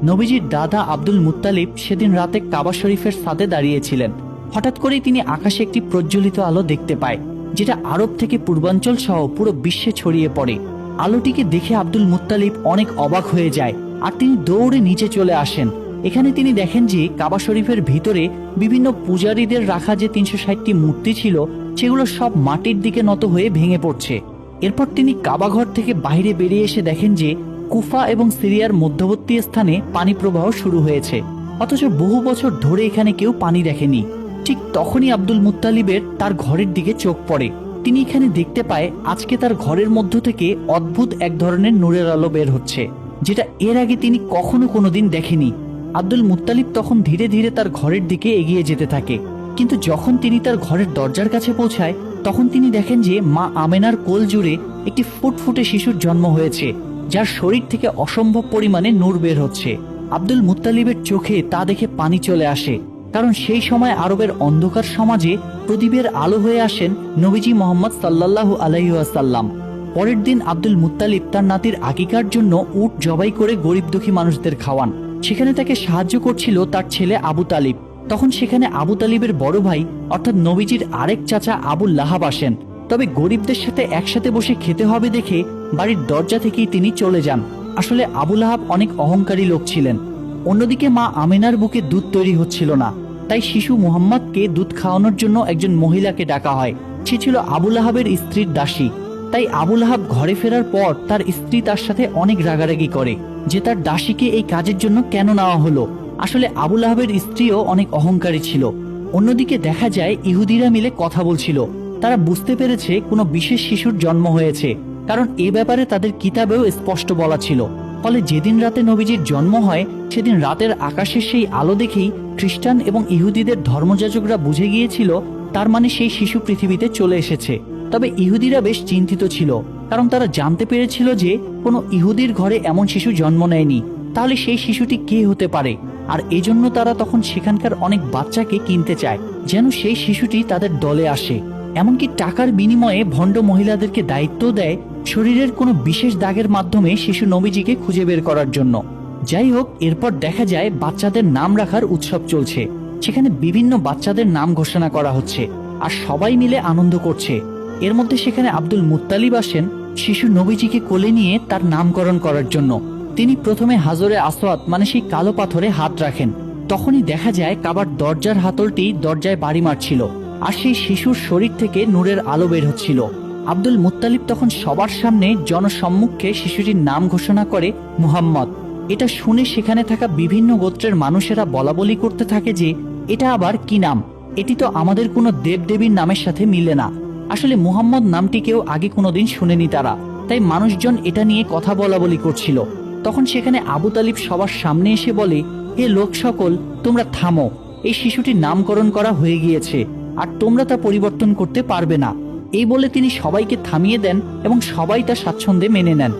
নবীজির দাদা Abdul Muttalib সেদিন রাতে কাবা শরীফের ছাদে দাঁড়িয়েছিলেন। হঠাৎ করেই তিনি আকাশে একটি প্রজ্বলিত আলো দেখতে পায়, যেটা আরব থেকে পূর্বাঞ্চল সহ পুরো বিশ্বে ছড়িয়ে পড়ে। আলোটিকে দেখে আব্দুল মুত্তালিব অনেক অবাক হয়ে যায়, আর তিনি দৌড়ে নিচে চলে আসেন। এখানে তিনি দেখেন যে কাবা শরীফের ভিতরে বিভিন্ন পূজারীদের রাখা যে ৩৬০টি মূর্তি ছিল, সেগুলো সব মাটির দিকে নত হয়ে ভেঙে পড়ছে। এরপর তিনি কাবাঘর থেকে বাইরে বেরিয়ে এসে দেখেন যে কুফা এবং সিরিয়ার মধ্যবর্তী স্থানে পানি প্রবাহ শুরু হয়েছে, অথচ বহু বছর ধরে এখানে কেউ পানি দেখেনি। ঠিক তখনই আব্দুল মুত্তালিবের তার ঘরের দিকে চোখ পড়ে। তিনি এখানে দেখতে পায় আজকে তার ঘরের মধ্য থেকে অদ্ভুত এক ধরনের নূরের আলো বের হচ্ছে, যেটা এর আগে তিনি কখনো কোনোদিন দেখেনি। আব্দুল মুত্তালিব তখন ধীরে ধীরে তার ঘরের দিকে এগিয়ে যেতে থাকে, কিন্তু যখন তিনি তার ঘরের দরজার কাছে পৌঁছায় তখন তিনি দেখেন যে মা আমেনার কোল জুড়ে একটি ফুটফুটে শিশুর জন্ম হয়েছে, যার শরীর থেকে অসম্ভব পরিমাণে নূর বের হচ্ছে। আব্দুল মুত্তালিবের চোখে তা দেখে পানি চলে আসে, কারণ সেই সময় আরবের অন্ধকার সমাজে প্রদীপের আলো হয়ে আসেন নবীজি মোহাম্মদ সাল্লাল্লাহু আলাইহি ওয়াসাল্লাম। পরের দিন আব্দুল মুত্তালিব তার নাতির আকিকার জন্য উট জবাই করে গরিব দুঃখী মানুষদের খাওয়ান। সেখানে তাকে সাহায্য করছিল তার ছেলে আবু তালিব। তখন সেখানে আবু তালিবের বড় ভাই অর্থাৎ নবীজির আরেক চাচা আবুল লাহাব আসেন। তবে গরিবদের সাথে একসাথে বসে খেতে হবে দেখে বাড়ির দরজা থেকেই তিনি চলে যান। আসলে আবু লাহাব অনেক অহংকারী লোক ছিলেন। অন্যদিকে মা আমিনার বুকে দুধ তৈরি হচ্ছিল না, তাই শিশু মুহাম্মদকে দুধ খাওয়ানোর জন্য একজন মহিলাকে ডাকা হয়। সে ছিল আবু লাহাবের স্ত্রীর দাসী। তাই আবু লাহাব ঘরে ফেরার পর তার স্ত্রী তার সাথে অনেক রাগারাগি করে যে তার দাসীকে এই কাজের জন্য কেন নেওয়া হলো। আসলে আবু লাহাবের স্ত্রীও অনেক অহংকারী ছিল। অন্যদিকে দেখা যায় ইহুদিরা মিলে কথা বলছিল। তারা বুঝতে পেরেছে কোনো বিশেষ শিশুর জন্ম হয়েছে, কারণ এ ব্যাপারে তাদের কিতাবেও স্পষ্ট বলা ছিল। ফলে যেদিন রাতে নবীজির জন্ম হয় সেদিন রাতের আকাশের সেই আলো দেখেই খ্রিস্টান এবং ইহুদিদের ধর্মযাজকরা বুঝে গিয়েছিল তার মানে সেই শিশু পৃথিবীতে চলে এসেছে। তবে ইহুদিরা বেশ চিন্তিত ছিল, কারণ তারা জানতে পেরেছিল যে কোনো ইহুদির ঘরে এমন শিশু জন্ম নেয়নি। তাহলে সেই শিশুটি কে হতে পারে? আর এজন্য তারা তখন সেখানকার অনেক বাচ্চাকে কিনতে চায়, যেন সেই শিশুটি তাদের দলে আসে। এমনকি টাকার বিনিময়ে ভণ্ড মহিলাদেরকে দায়িত্ব দেয় শরীরের কোনো বিশেষ দাগের মাধ্যমে শিশু নবীজিকে খুঁজে বের করার জন্য। যাই হোক, এরপর দেখা যায় বাচ্চাদের নাম রাখার উৎসব চলছে। সেখানে বিভিন্ন বাচ্চাদের নাম ঘোষণা করা হচ্ছে, আর সবাই মিলে আনন্দ করছে। এর মধ্যে সেখানে আব্দুল মুত্তালিব আসেন শিশু নবীজিকে কোলে নিয়ে তার নামকরণ করার জন্য। তিনি প্রথমে হাজরে আসওয়াদ মানে সেই কালো পাথরে হাত রাখেন। তখনই দেখা যায় কাবার দরজার হাতলটি দরজায় বাড়ি মারছিল, আর সেই শিশুর শরীর থেকে নূরের আলো বের হচ্ছিল। আব্দুল মুত্তালিব তখন সবার সামনে জনসম্মুখে শিশুটির নাম ঘোষণা করে মুহাম্মদ। এটা শুনে সেখানে থাকা বিভিন্ন গোত্রের মানুষেরা বলাবলি করতে থাকে যে এটা আবার কি নাম, এটি তো আমাদের কোনো দেবদেবীর নামের সাথে মিলে না। আসলে মুহাম্মদ নামটি কেউ আগে কোনোদিন শুনেনি তারা, তাই মানুষজন এটা নিয়ে কথা বলাবলি করছিল। তখন সেখানে আবু তালিব সবার সামনে এসে বলে, হে লোক সকল, তোমরা থামো, এই শিশুটির নামকরণ করা হয়ে গিয়েছে আর তোমরা তা পরিবর্তন করতে পারবে না। এই বলে তিনি সবাইকে থামিয়ে দেন এবং সবাই তা স্বাচ্ছন্দ্যে মেনে নেন।